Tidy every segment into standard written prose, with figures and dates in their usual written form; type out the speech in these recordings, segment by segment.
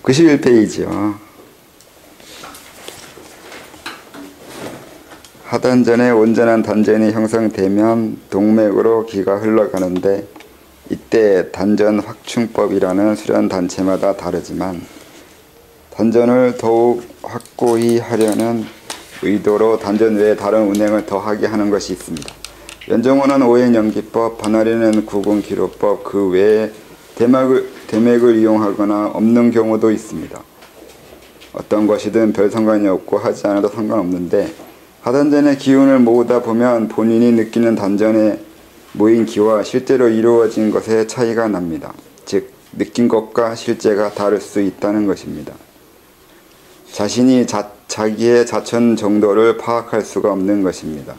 91페이지요. 하단전에 온전한 단전이 형성되면 동맥으로 기가 흘러가는데 이때 단전 확충법이라는 수련 단체마다 다르지만 단전을 더욱 확고히 하려는 의도로 단전 외에 다른 운행을 더하게 하는 것이 있습니다. 연정호는 오행연기법, 반아리는 구근기로법, 그 외에 대맥을 이용하거나 없는 경우도 있습니다. 어떤 것이든 별 상관이 없고 하지 않아도 상관없는데 하단전의 기운을 모으다 보면 본인이 느끼는 단전에 모인 기와 실제로 이루어진 것에 차이가 납니다. 즉 느낀 것과 실제가 다를 수 있다는 것입니다. 자신이 자기의 자천 정도를 파악할 수가 없는 것입니다.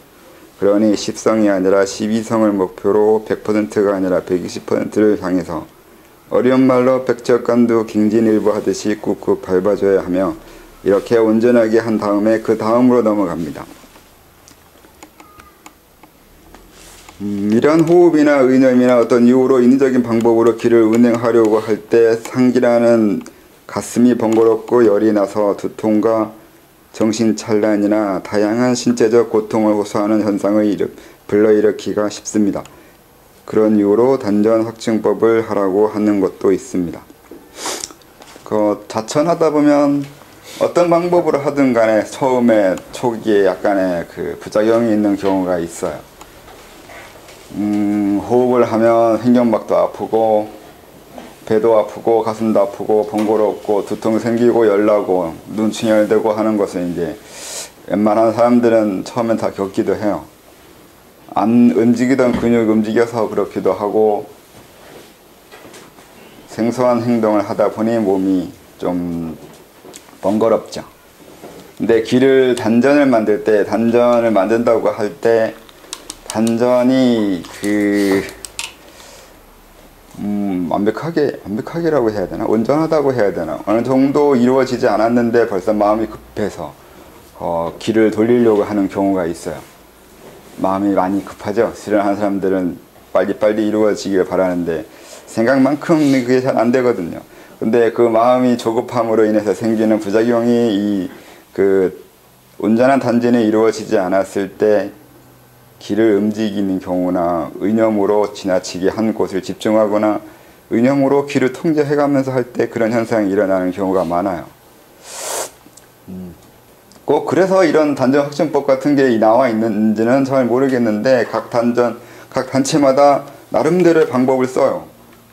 그러니 10성이 아니라 12성을 목표로 100%가 아니라 120%를 향해서 어려운 말로 백척간두 갱진일보 하듯이 꾹꾹 밟아줘야 하며 이렇게 온전하게 한 다음에 그 다음으로 넘어갑니다. 이런 호흡이나 의념이나 어떤 이유로 인위적인 방법으로 길을 운행하려고 할 때 상기라는 가슴이 번거롭고 열이 나서 두통과 정신찬란이나 다양한 신체적 고통을 호소하는 현상을 불러일으키기가 쉽습니다. 그런 이유로 단전 확증법을 하라고 하는 것도 있습니다. 자천하다 보면 어떤 방법으로 하든 간에 처음에 초기에 약간의 부작용이 있는 경우가 있어요. 호흡을 하면 횡격막도 아프고 배도 아프고 가슴도 아프고 번거롭고 두통 생기고 열나고 눈 충혈되고 하는 것은 이제 웬만한 사람들은 처음엔 다 겪기도 해요. 안 움직이던 근육 움직여서 그렇기도 하고 생소한 행동을 하다 보니 몸이 좀 번거롭죠. 근데 단전을 만들 때, 단전을 만든다고 할 때 단전이 완벽하게라고 해야 되나? 온전하다고 해야 되나? 어느 정도 이루어지지 않았는데 벌써 마음이 급해서 길을 돌리려고 하는 경우가 있어요. 마음이 많이 급하죠. 수련하는 사람들은 빨리빨리 이루어지길 바라는데 생각만큼 그게 잘 안 되거든요. 근데 그 마음이 조급함으로 인해서 생기는 부작용이 온전한 단전이 이루어지지 않았을 때 길을 움직이는 경우나 의념으로 지나치게 한 곳을 집중하거나 의념으로 길을 통제해가면서 할 때 그런 현상이 일어나는 경우가 많아요. 꼭 그래서 이런 단전 확증법 같은 게 나와 있는지는 잘 모르겠는데 각 단체마다 나름대로의 방법을 써요.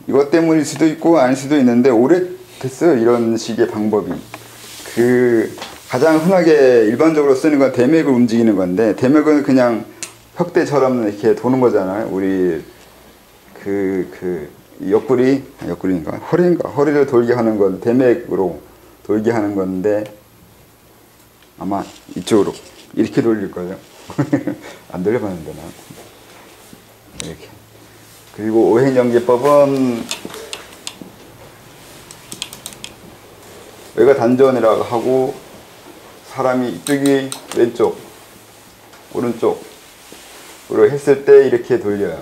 이것 때문일 수도 있고 아닐 수도 있는데 오래됐어요. 이런 식의 방법이. 가장 흔하게 일반적으로 쓰는 건 대맥을 움직이는 건데 대맥은 그냥 혁대처럼 이렇게 도는 거잖아요. 우리 허리를 돌게 하는 건 대맥으로 돌게 하는 건데 아마 이쪽으로 이렇게 돌릴 거예요. 안 돌려봤는데 나 이렇게. 그리고 오행연기법은 여기가 단전이라고 하고 사람이 이쪽이 왼쪽 오른쪽으로 했을 때 이렇게 돌려요.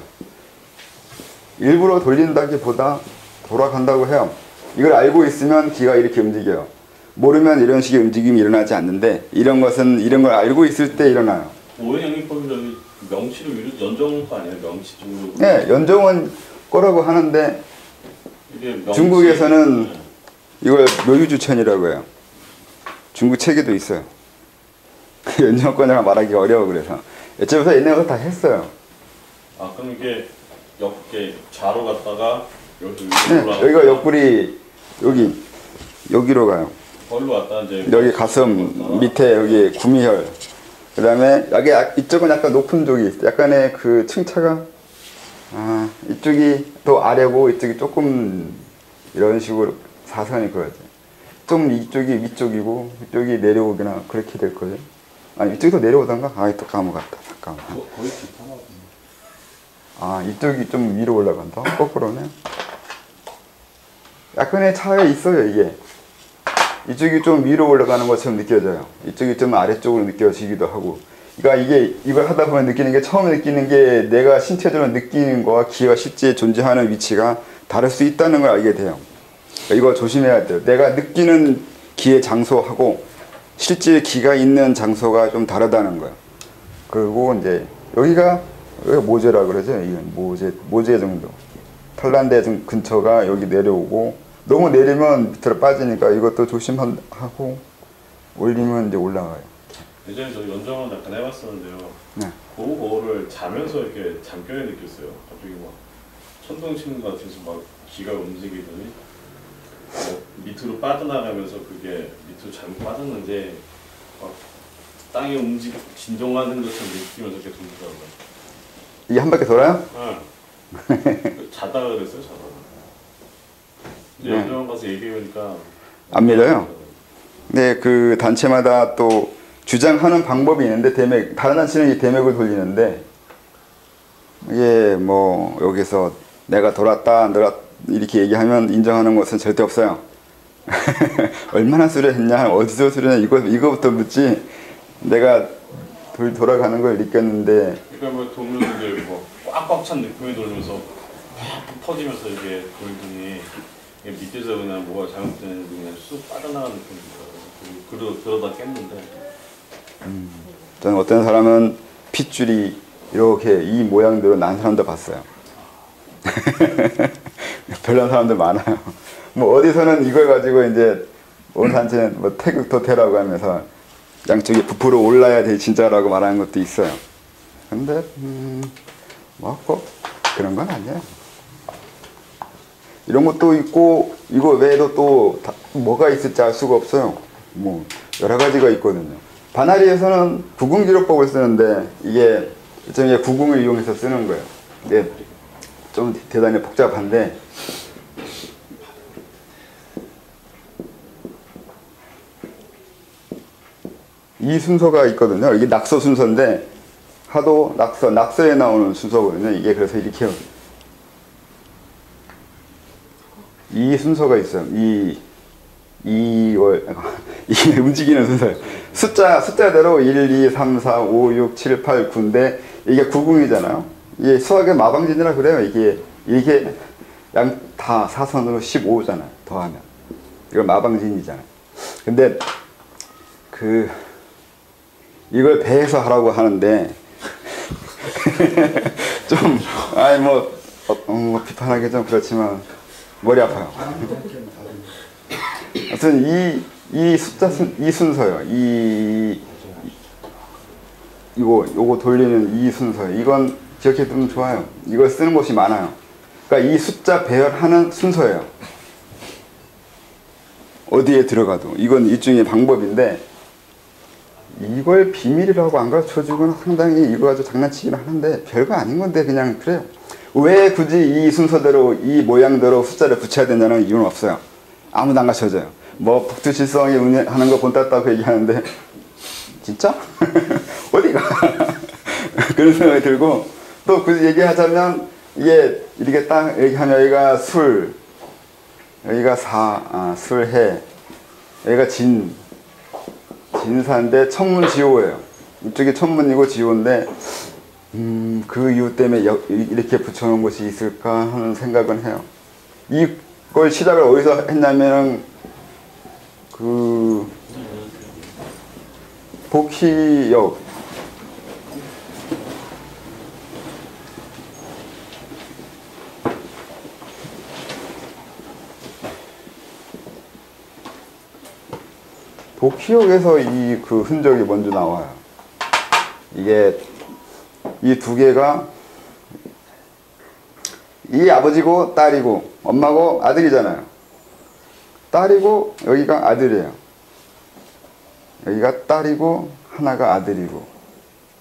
일부러 돌린다기보다 돌아간다고 해요. 이걸 알고 있으면 기가 이렇게 움직여요. 모르면 이런 식의 움직임이 일어나지 않는데 이런 걸 알고 있을 때 일어나요. 오행연기법이 명치로 연정호 아니에요? 명치 쪽으로. 네, 연정원 거라고 하는데 중국에서는 이걸 묘유주천이라고 해요. 중국 책에도 있어요. 연정권이라고 말하기가 어려워. 그래서 이쪽에서 옛날부터 다 했어요. 아, 그럼 이게 옆에 좌로 갔다가 여기가 옆구리 여기로 가요. 거기로 갔다 이제 여기 가슴 밑에 여기 구미혈. 그다음에 여기 이쪽은 약간 높은 쪽이 있어요. 약간의 층차가 이쪽이 더 아래고 이쪽이 조금 이런 식으로 사선이 그어져. 좀 이쪽이 위쪽이고 이쪽이 내려오거나 그렇게 될 거예요. 아니 이쪽이 더 내려오던가? 또 까먹었다. 잠깐만. 거의 비슷하나 보네. 이쪽이 좀 위로 올라간다? 거꾸로네. 약간의 차이 있어요. 이게 이쪽이 좀 위로 올라가는 것처럼 느껴져요. 이쪽이 좀 아래쪽으로 느껴지기도 하고. 그러니까 이걸 하다 보면 느끼는 게, 처음에 느끼는 게 내가 신체적으로 느끼는 거와 기가 실제 존재하는 위치가 다를 수 있다는 걸 알게 돼요. 이거 조심해야 돼요. 내가 느끼는 기의 장소하고 실제 기가 있는 장소가 좀 다르다는 거예요. 그리고 이제 여기가 모제라 그러죠. 이건 모제 정도. 털난대 근처가 여기 내려오고 너무 내리면 밑으로 빠지니까 이것도 조심하고 올리면 이제 올라가요. 예전에 저 연정을 잠깐 해봤었는데요. 네. 그거를 자면서 이렇게 잠결에 느꼈어요. 갑자기 막 천둥 치는 것 같아서 막 기가 움직이더니 밑으로 빠져나가면서 그게 밑으로 잘못 빠졌는지 막 땅이 진동하는 것처럼 느끼면서 계속 돌더라고요. 이게 한 바퀴 돌아요? 네. 자다가 그랬어요, 자다가. 근데 네. 연정원 가서 얘기해보니까 안 믿어요. 네, 그 단체마다 또 주장하는 방법이 있는데 다른 단체는 이 대맥을 돌리는데 이게 뭐 여기서 내가 돌았다 이렇게 얘기하면 인정하는 것은 절대 없어요. 얼마나 수련했냐, 어디서 수련했냐 이거부터 묻지. 내가 돌아가는 걸 느꼈는데. 그러니까 뭐 돌면서 이제 뭐 꽉꽉 찬 느낌이 돌면서 팍 퍼지면서 이게 돌더니 밑에서 그냥 뭐가 잘못되는 그냥 쑥 빠져나가는 느낌이 들어요. 그러다 깼는데. 저는 어떤 사람은 핏줄이 이렇게 이 모양대로 난 사람도 봤어요. 별난 사람들 많아요. 뭐 어디서는 이걸 가지고 이제 온 단체는 뭐 태극도태라고 하면서 양쪽이 부풀어 올라야 돼 진짜라고 말하는 것도 있어요. 근데 뭐 꼭 그런 건 아니에요. 이런 것도 있고 이거 외에도 또 뭐가 있을지 알 수가 없어요. 뭐 여러 가지가 있거든요. 바나리에서는 구궁기록법을 쓰는데 이게 일종의 구궁을 이용해서 쓰는 거예요. 근데 좀 대단히 복잡한데 이 순서가 있거든요. 이게 낙서 순서인데 하도 낙서에 나오는 순서거든요. 이게 그래서 이렇게 이 순서가 있어요. 이게 움직이는 순서예요. 숫자대로 1, 2, 3, 4, 5, 6, 7, 8, 9인데 이게 구궁이잖아요. 이게 수학의 마방진이라 그래요. 이게 양 다 사선으로 15잖아요. 더하면. 이걸 마방진이잖아요. 근데 이걸 배해서 하라고 하는데 좀 뭐 비판하기 좀 그렇지만 머리 아파요. 하여튼 이 순서요. 요거 돌리는 이 순서요. 이건 기억해 두면 좋아요. 이걸 쓰는 곳이 많아요. 그러니까 이 숫자 배열하는 순서예요. 어디에 들어가도 이건 일종의 방법인데 이걸 비밀이라고 안 가르쳐주고는 상당히 이거 가지고 장난치긴 하는데 별거 아닌 건데 그냥 그래요. 왜 굳이 이 순서대로 이 모양대로 숫자를 붙여야 되냐는 이유는 없어요. 아무도 안 가르쳐줘요. 뭐 북두칠성이 하는 거 본땄다고 얘기하는데 진짜? 어디가? 그런 생각이 들고 또 굳이 얘기하자면 이게 이렇게 딱 얘기하면 여기가 술, 여기가 술해, 여기가 진사인데 천문지호예요. 이쪽이 천문이고 지호인데 그 이유 때문에 이렇게 붙여놓은 것이 있을까 하는 생각은 해요. 이걸 시작을 어디서 했냐면 복희역 복희역에서 그 흔적이 먼저 나와요. 이게 이 두 개가 이 아버지고 딸이고 엄마고 아들이잖아요. 딸이고 여기가 아들이에요. 여기가 딸이고 하나가 아들이고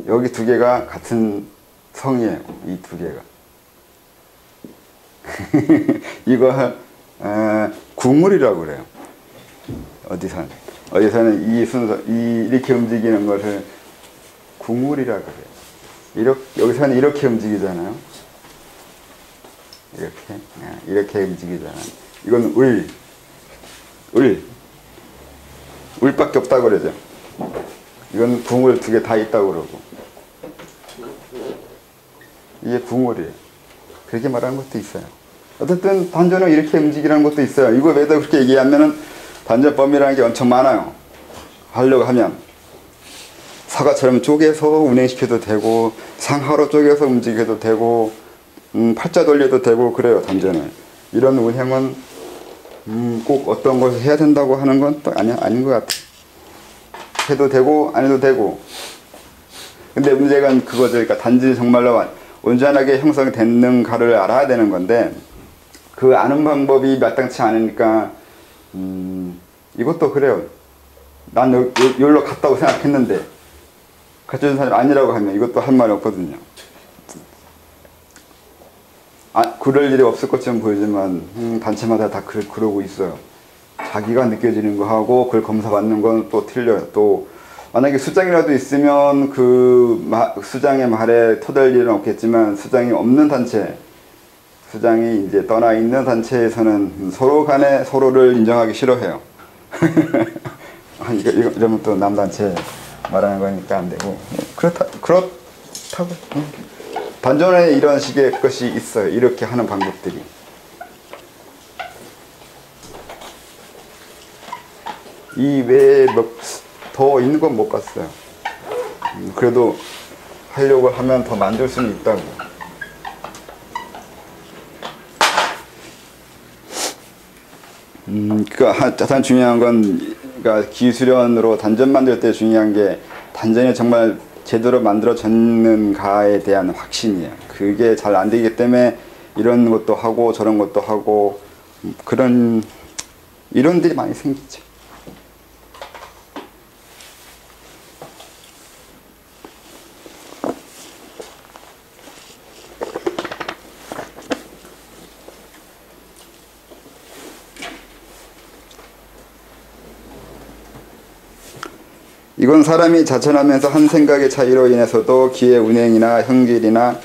여기 두 개가 같은 성이에요. 이 두 개가. 이거 구물이라고 그래요. 어디서는 이 순서 이렇게 움직이는 것을 구물이라고 그래요. 여기서는 이렇게 움직이잖아요. 이렇게 움직이잖아요. 이건 울밖에 없다고 그러죠. 이건 궁을 두 개 다 있다고 그러고 이게 궁울이에요. 그렇게 말하는 것도 있어요. 어쨌든 단전은 이렇게 움직이라는 것도 있어요. 이거 왜 그렇게 얘기하면은 단전법이라는 게 엄청 많아요. 하려고 하면 사과처럼 쪼개서 운행시켜도 되고 상하로 쪼개서 움직여도 되고 팔자 돌려도 되고 그래요. 단전을. 이런 운행은 꼭 어떤 것을 해야 된다고 하는 건 또 아닌 것 같아. 해도 되고 안 해도 되고. 근데 문제가 그거죠. 그러니까 단전이 정말로 온전하게 형성됐는가를 알아야 되는 건데 그 아는 방법이 마땅치 않으니까 이것도 그래요. 난 여기로 갔다고 생각했는데 가르쳐준 사람이 아니라고 하면 이것도 할 말이 없거든요. 그럴 일이 없을 것처럼 보이지만 단체마다 다 그러고 있어요. 자기가 느껴지는 거 하고 그걸 검사받는 건 또 틀려요. 또 만약에 수장이라도 있으면 그 수장의 말에 토될 일은 없겠지만 수장이 없는 단체, 수장이 이제 떠나 있는 단체에서는 서로 간에 서로를 인정하기 싫어해요. 이러면 또 남단체 말하는 거니까 안 되고. 그렇다고. 단전에 이런 식의 것이 있어요. 이렇게 하는 방법들이. 이 외에 더 있는 건 못 봤어요. 그래도 하려고 하면 더 만들 수는 있다고. 가장 중요한 건, 그러니까 기수련으로 단전 만들 때 중요한 게 단전이 정말 제대로 만들어졌는가에 대한 확신이에요. 그게 잘 안 되기 때문에 이런 것도 하고 저런 것도 하고 그런 이론들이 많이 생기죠. 이건 사람이 자천하면서 한 생각의 차이로 인해서도 기의 운행이나 형질이나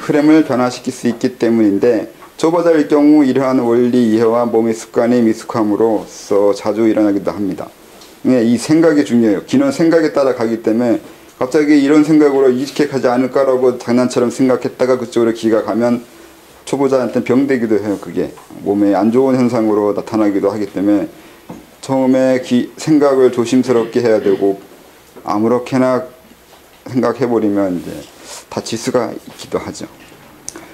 흐름을 변화시킬 수 있기 때문인데 초보자일 경우 이러한 원리 이해와 몸의 습관이 미숙함으로써 자주 일어나기도 합니다. 이 생각이 중요해요. 기는 생각에 따라 가기 때문에 갑자기 이런 생각으로 이렇게 가지 않을까라고 장난처럼 생각했다가 그쪽으로 기가 가면 초보자한테는 병되기도 해요. 그게 몸에 안 좋은 현상으로 나타나기도 하기 때문에 처음에 생각을 조심스럽게 해야 되고 아무렇게나 생각해버리면 이제 다칠 수가 있기도 하죠.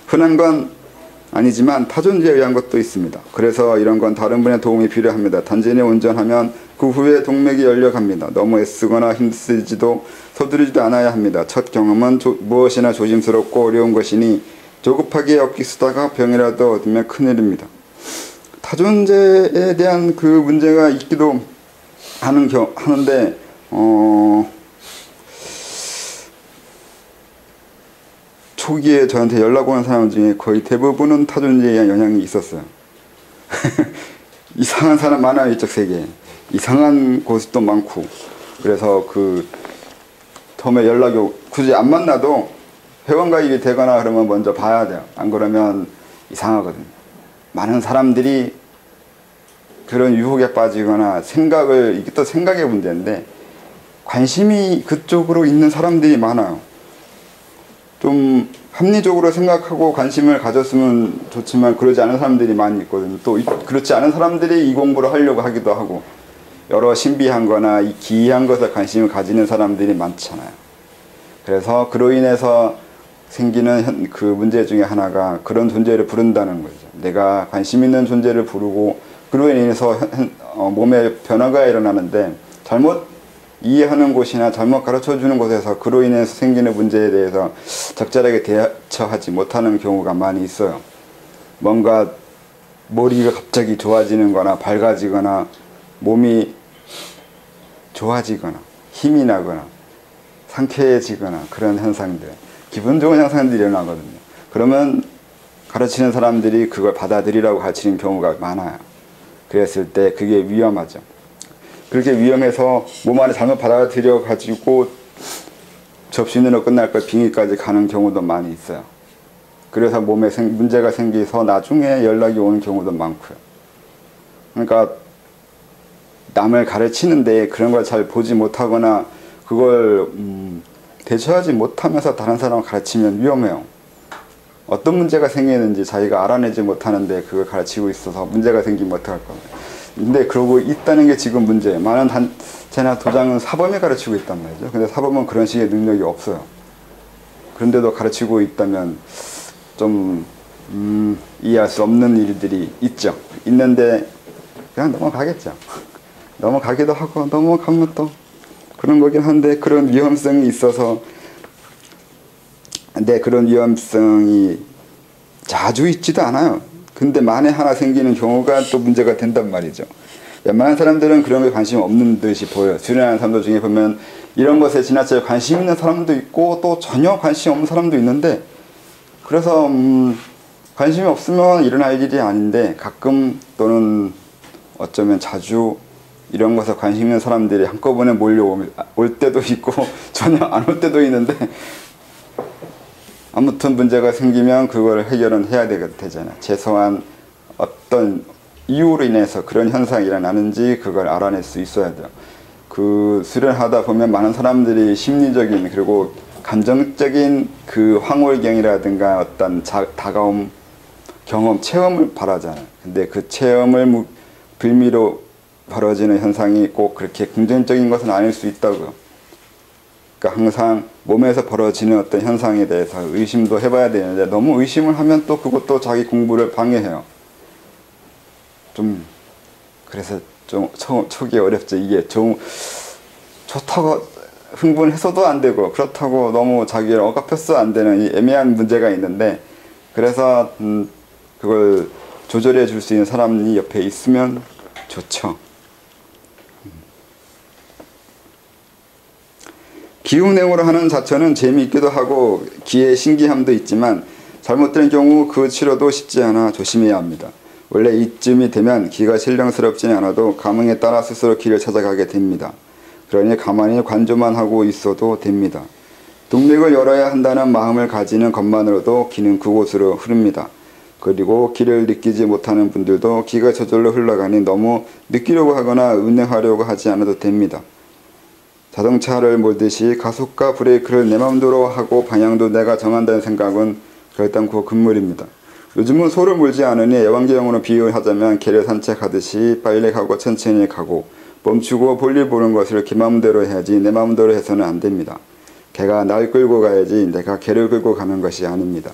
흔한 건 아니지만 타존지에 의한 것도 있습니다. 그래서 이런 건 다른 분의 도움이 필요합니다. 단전이 온전하면 그 후에 동맥이 열려갑니다. 너무 애쓰거나 힘쓰지도 서두르지도 않아야 합니다. 첫 경험은 무엇이나 조심스럽고 어려운 것이니 조급하게 얻기 쓰다가 병이라도 얻으면 큰일입니다. 타존제에 대한 그 문제가 있기도 하는데 초기에 저한테 연락 오는 사람 중에 거의 대부분은 타존제에 의한 영향이 있었어요. 이상한 사람 많아요. 이쪽 세계에. 이상한 곳이 또 많고. 그래서 처음에 연락이 굳이 안 만나도 회원가입이 되거나 그러면 먼저 봐야 돼요. 안 그러면 이상하거든요. 많은 사람들이 그런 유혹에 빠지거나 이게 또 생각의 문제인데 관심이 그쪽으로 있는 사람들이 많아요. 좀 합리적으로 생각하고 관심을 가졌으면 좋지만 그러지 않은 사람들이 많이 있거든요. 또 그렇지 않은 사람들이 이 공부를 하려고 하기도 하고 여러 신비한 거나 기이한 것에 관심을 가지는 사람들이 많잖아요. 그래서 그로 인해서 생기는 그 문제 중에 하나가 그런 존재를 부른다는 거죠. 내가 관심 있는 존재를 부르고 그로 인해서 몸에 변화가 일어나는데 잘못 이해하는 곳이나 잘못 가르쳐주는 곳에서 그로 인해서 생기는 문제에 대해서 적절하게 대처하지 못하는 경우가 많이 있어요. 뭔가 머리가 갑자기 좋아지는 거나 밝아지거나 몸이 좋아지거나 힘이 나거나 상쾌해지거나 그런 현상들, 기분 좋은 현상들이 일어나거든요. 그러면 가르치는 사람들이 그걸 받아들이라고 가르치는 경우가 많아요. 그랬을 때 그게 위험하죠. 그렇게 위험해서 몸 안에 잘못 받아들여 가지고 접신으로 끝날 것 빙의까지 가는 경우도 많이 있어요. 그래서 몸에 문제가 생기서 나중에 연락이 오는 경우도 많고요. 그러니까 남을 가르치는데 그런 걸 잘 보지 못하거나 그걸 대처하지 못하면서 다른 사람을 가르치면 위험해요. 어떤 문제가 생기는지 자기가 알아내지 못하는데 그걸 가르치고 있어서 문제가 생기면 어떡할 겁니까? 근데 그러고 있다는 게 지금 문제예요. 많은 단체나 도장은 사범이 가르치고 있단 말이죠. 근데 사범은 그런 식의 능력이 없어요. 그런데도 가르치고 있다면 좀 이해할 수 없는 일들이 있죠. 있는데 그냥 넘어가겠죠. 넘어가기도 하고 넘어가면 또 그런 거긴 한데 그런 위험성이 있어서 근데 그런 위험성이 자주 있지도 않아요. 근데 만에 하나 생기는 경우가 또 문제가 된단 말이죠. 웬만한 사람들은 그런 게 관심 없는 듯이 보여요. 수련하는 사람들 중에 보면 이런 것에 지나치게 관심 있는 사람도 있고 또 전혀 관심 없는 사람도 있는데 그래서 관심이 없으면 일어날 일이 아닌데 가끔 또는 어쩌면 자주 이런 것에 관심 있는 사람들이 한꺼번에 몰려올 때도 있고 전혀 안 올 때도 있는데 아무튼 문제가 생기면 그걸 해결은 해야 되잖아요. 최소한 어떤 이유로 인해서 그런 현상이 일어나는지 그걸 알아낼 수 있어야 돼요. 그 수련하다 보면 많은 사람들이 심리적인 그리고 감정적인 그 황홀경이라든가 어떤 다가옴 경험, 체험을 바라잖아요. 근데 그 체험을 빌미로 벌어지는 현상이 꼭 그렇게 긍정적인 것은 아닐 수 있다고요. 그러니까 항상 몸에서 벌어지는 어떤 현상에 대해서 의심도 해봐야 되는데 너무 의심을 하면 또 그것도 자기 공부를 방해해요. 좀 그래서 좀 초기에 어렵죠. 이게 좀 좋다고 흥분해서도 안 되고 그렇다고 너무 자기를 억압해서 안 되는 이 애매한 문제가 있는데 그래서 그걸 조절해 줄 수 있는 사람이 옆에 있으면 좋죠. 기운행으로 하는 자처는 재미있기도 하고 기의 신기함도 있지만 잘못된 경우 그 치료도 쉽지 않아 조심해야 합니다. 원래 이쯤이 되면 기가 신령스럽지는 않아도 감흥에 따라 스스로 길을 찾아가게 됩니다. 그러니 가만히 관조만 하고 있어도 됩니다. 동맥을 열어야 한다는 마음을 가지는 것만으로도 기는 그곳으로 흐릅니다. 그리고 기를 느끼지 못하는 분들도 기가 저절로 흘러가니 너무 느끼려고 하거나 운행하려고 하지 않아도 됩니다. 자동차를 몰듯이 가속과 브레이크를 내 맘대로 하고 방향도 내가 정한다는 생각은 결단코 금물입니다. 요즘은 소를 몰지 않으니 애완개용으로 비유하자면 개를 산책하듯이 빨리 가고 천천히 가고 멈추고 볼일 보는 것을 기 맘대로 해야지 내 맘대로 해서는 안 됩니다. 개가 날 끌고 가야지 내가 개를 끌고 가는 것이 아닙니다.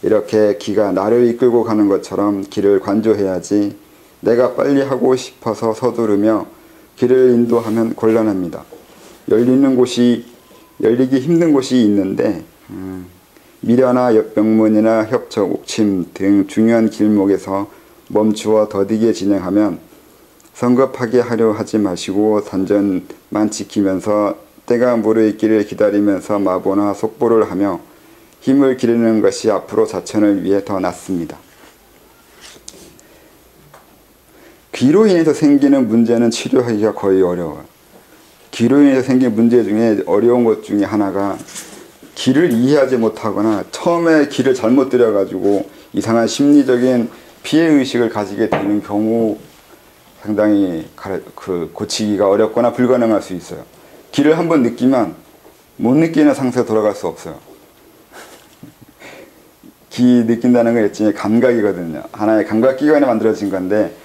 이렇게 기가 나를 이끌고 가는 것처럼 길을 관조해야지 내가 빨리 하고 싶어서 서두르며 길을 인도하면 곤란합니다. 열리기 힘든 곳이 있는데 미려나 명문이나 협척, 옥침 등 중요한 길목에서 멈추어 더디게 진행하면 성급하게 하려 하지 마시고 단전만 지키면서 때가 무르익기를 기다리면서 마보나 속보를 하며 힘을 기르는 것이 앞으로 자천을 위해 더 낫습니다. 기로 인해서 생기는 문제는 치료하기가 거의 어려워요. 기로 인해서 생긴 문제 중에 어려운 것 중에 하나가 기를 이해하지 못하거나 처음에 기를 잘못 들여가지고 이상한 심리적인 피해의식을 가지게 되는 경우 상당히 고치기가 어렵거나 불가능할 수 있어요. 기를 한번 느끼면 못 느끼는 상태로 돌아갈 수 없어요. 기 느낀다는 건 일종의 감각이거든요. 하나의 감각기관이 만들어진 건데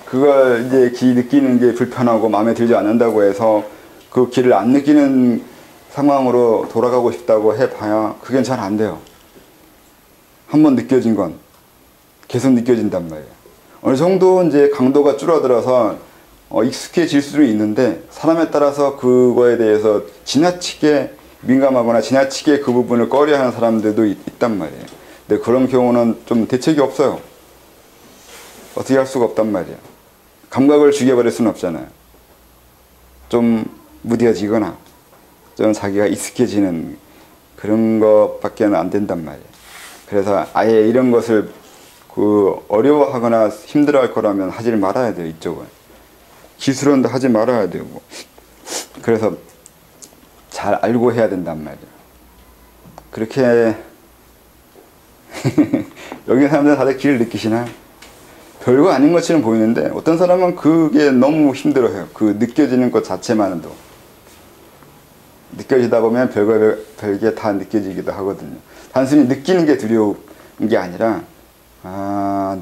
그걸 이제 기 느끼는 게 불편하고 마음에 들지 않는다고 해서 그 기를 안 느끼는 상황으로 돌아가고 싶다고 해봐야 그게 잘 안 돼요. 한번 느껴진 건 계속 느껴진단 말이에요. 어느 정도 이제 강도가 줄어들어서 익숙해질 수는 있는데 사람에 따라서 그거에 대해서 지나치게 민감하거나 지나치게 그 부분을 꺼려하는 사람들도 있단 말이에요. 근데 그런 경우는 좀 대책이 없어요. 어떻게 할 수가 없단 말이에요. 감각을 죽여버릴 수는 없잖아요. 좀 무뎌지거나 좀 자기가 익숙해지는 그런 것밖에 안 된단 말이에요. 그래서 아예 이런 것을 어려워하거나 힘들어할 거라면 하지 말아야 돼요. 이쪽은 기술원도 하지 말아야 되고 그래서 잘 알고 해야 된단 말이에요. 그렇게 여기 사람들은 다들 기를 느끼시나요? 별거 아닌 것처럼 보이는데 어떤 사람은 그게 너무 힘들어해요. 그 느껴지는 것 자체만으로도 느껴지다 보면 별게 다 느껴지기도 하거든요. 단순히 느끼는 게 두려우면 게 아니라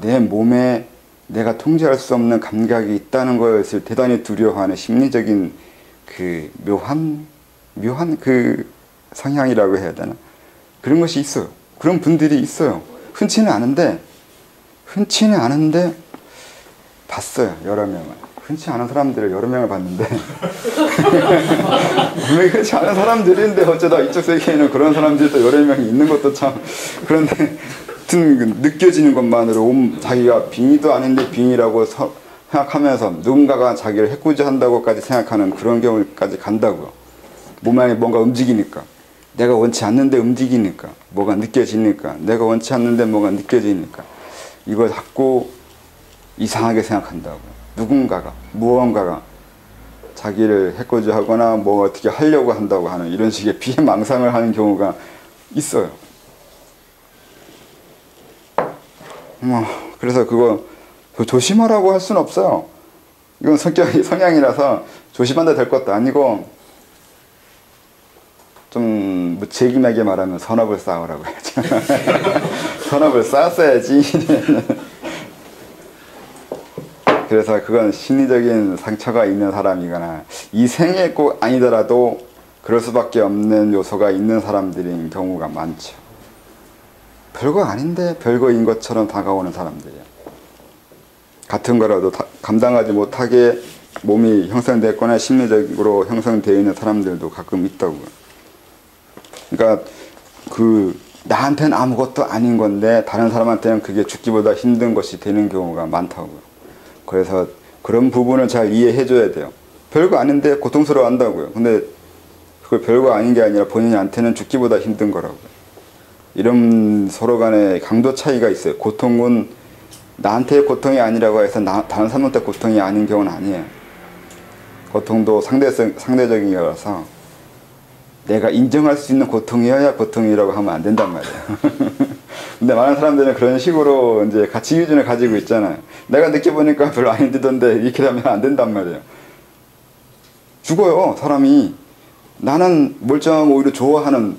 내 몸에 내가 통제할 수 없는 감각이 있다는 것을 대단히 두려워하는 심리적인 그 묘한 그 성향이라고 해야 되나? 그런 것이 있어요. 그런 분들이 있어요. 흔치는 않은데 봤어요. 여러 명을. 흔치 않은 사람들을 여러 명을 봤는데 분명히 흔치 않은 사람들인데 어쩌다 이쪽 세계에는 그런 사람들이 또 여러 명이 있는 것도 참 그런데 느껴지는 것만으로 자기가 빙의도 아닌데 빙의라고 생각하면서 누군가가 자기를 해코지한다고까지 생각하는 그런 경우까지 간다고요. 몸에 뭔가 움직이니까 내가 원치 않는데 움직이니까 뭐가 느껴지니까 내가 원치 않는데 뭐가 느껴지니까 이걸 자꾸 이상하게 생각한다고요. 누군가가 무언가가 자기를 해코지하거나 뭐 어떻게 하려고 한다고 하는 이런 식의 비망상을 하는 경우가 있어요. 그래서 그거 조심하라고 할 수는 없어요. 이건 성향이라서 조심한다 될 것도 아니고 좀 무책임하게 말하면 선업을 쌓으라고 해야죠. 선업을 쌓았어야지. 그래서 그건 심리적인 상처가 있는 사람이거나 이 생에 꼭 아니더라도 그럴 수밖에 없는 요소가 있는 사람들인 경우가 많죠. 별거 아닌데 별거인 것처럼 다가오는 사람들이에요. 같은 거라도 감당하지 못하게 몸이 형성됐거나 심리적으로 형성되어 있는 사람들도 가끔 있다고요. 그러니까 나한테는 아무것도 아닌 건데 다른 사람한테는 그게 죽기보다 힘든 것이 되는 경우가 많다고요. 그래서 그런 부분을 잘 이해해 줘야 돼요. 별거 아닌데 고통스러워 한다고요. 근데 그걸 별거 아닌 게 아니라 본인한테는 죽기보다 힘든 거라고요. 이런 서로 간의 강도 차이가 있어요. 고통은 나한테의 고통이 아니라고 해서 다른 사람한테 고통이 아닌 경우는 아니에요. 고통도 상대적이라서 내가 인정할 수 있는 고통이어야 고통이라고 하면 안 된단 말이에요. 근데 많은 사람들은 그런 식으로 이제 가치 기준을 가지고 있잖아요. 내가 느껴보니까 별로 안 힘들던데 이렇게 하면 안 된단 말이에요. 죽어요, 사람이. 나는 멀쩡하고 오히려 좋아하는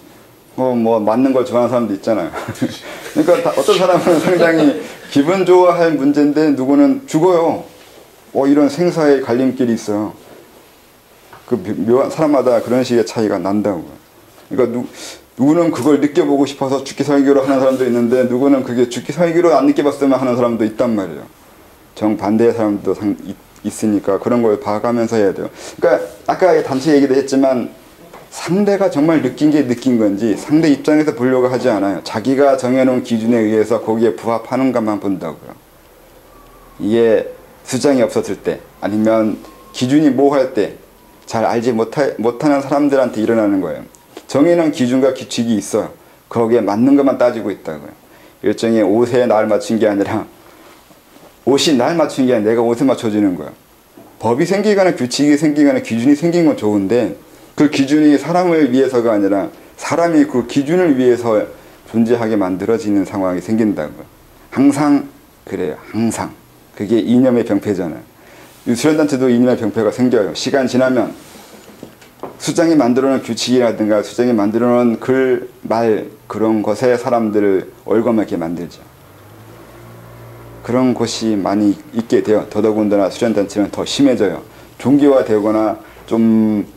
뭐 맞는 걸 좋아하는 사람도 있잖아요. 그러니까 어떤 사람은 상당히 기분 좋아할 문제인데 누구는 죽어요. 이런 생사의 갈림길이 있어요. 사람마다 그런 식의 차이가 난다고요. 그러니까 누구는 그걸 느껴보고 싶어서 죽기 살기로 하는 사람도 있는데 누구는 그게 죽기 살기로 안 느껴봤으면 하는 사람도 있단 말이에요. 정반대의 사람도 있으니까 그런 걸 봐가면서 해야 돼요. 그러니까 아까 단체 얘기도 했지만 상대가 정말 느낀 게 느낀 건지 상대 입장에서 보려고 하지 않아요. 자기가 정해놓은 기준에 의해서 거기에 부합하는 것만 본다고요. 이게 수정이 없었을 때 아니면 기준이 모호할 때 잘 알지 못하는 사람들한테 일어나는 거예요. 정해놓은 기준과 규칙이 있어요. 거기에 맞는 것만 따지고 있다고요. 일종의 옷에 날 맞춘 게 아니라 옷이 날 맞춘 게 아니라 내가 옷에 맞춰주는 거예요. 법이 생기거나 규칙이 생기거나 기준이 생긴 건 좋은데 그 기준이 사람을 위해서가 아니라 사람이 그 기준을 위해서 존재하게 만들어지는 상황이 생긴다고요. 항상 그래요. 항상. 그게 이념의 병폐잖아요. 수련단체도 이념의 병폐가 생겨요. 시간 지나면 수장이 만들어놓은 규칙이라든가 수장이 만들어놓은 글, 말 그런 것에 사람들을 얼거맣게 만들죠. 그런 것이 많이 있게 돼요. 더더군다나 수련단체는 더 심해져요. 종교화되거나 좀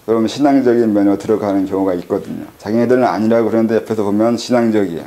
그러면 신앙적인 면으로 들어가는 경우가 있거든요. 자기네들은 아니라고 그러는데 옆에서 보면 신앙적이에요.